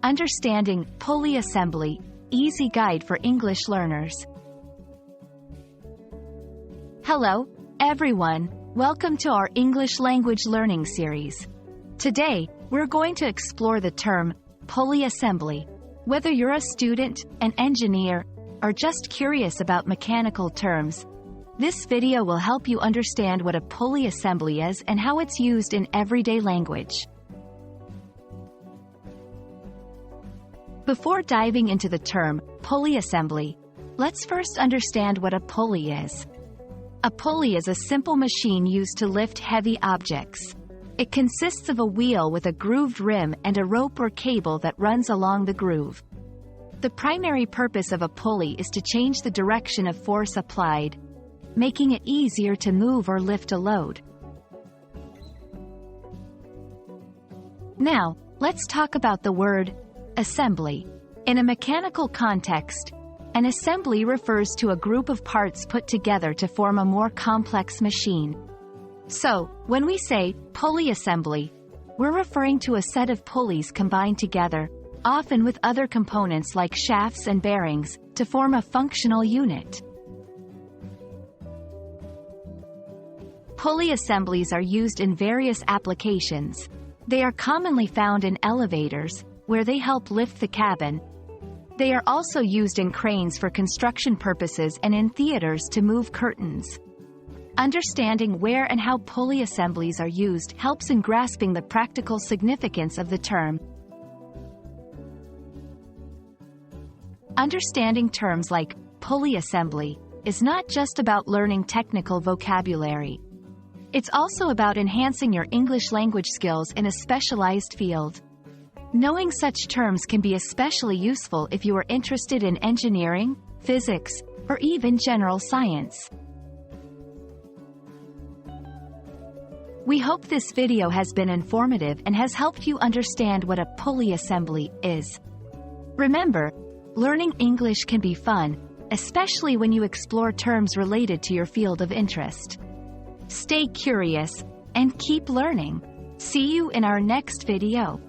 Understanding Pulley Assembly, Easy Guide for English Learners. Hello, everyone. Welcome to our English language learning series. Today, we're going to explore the term Pulley Assembly. Whether you're a student, an engineer, or just curious about mechanical terms, this video will help you understand what a pulley assembly is and how it's used in everyday language. Before diving into the term pulley assembly, let's first understand what a pulley is. A pulley is a simple machine used to lift heavy objects. It consists of a wheel with a grooved rim and a rope or cable that runs along the groove. The primary purpose of a pulley is to change the direction of force applied, making it easier to move or lift a load. Now, let's talk about the word assembly. In a mechanical context, an assembly refers to a group of parts put together to form a more complex machine. So, when we say pulley assembly, we're referring to a set of pulleys combined together, often with other components like shafts and bearings, to form a functional unit. Pulley assemblies are used in various applications. They are commonly found in elevators, where they help lift the cabin. They are also used in cranes for construction purposes and in theaters to move curtains. Understanding where and how pulley assemblies are used helps in grasping the practical significance of the term. Understanding terms like pulley assembly is not just about learning technical vocabulary. It's also about enhancing your English language skills in a specialized field. Knowing such terms can be especially useful if you are interested in engineering, physics, or even general science. We hope this video has been informative and has helped you understand what a pulley assembly is. Remember, learning English can be fun, especially when you explore terms related to your field of interest. Stay curious and keep learning. See you in our next video.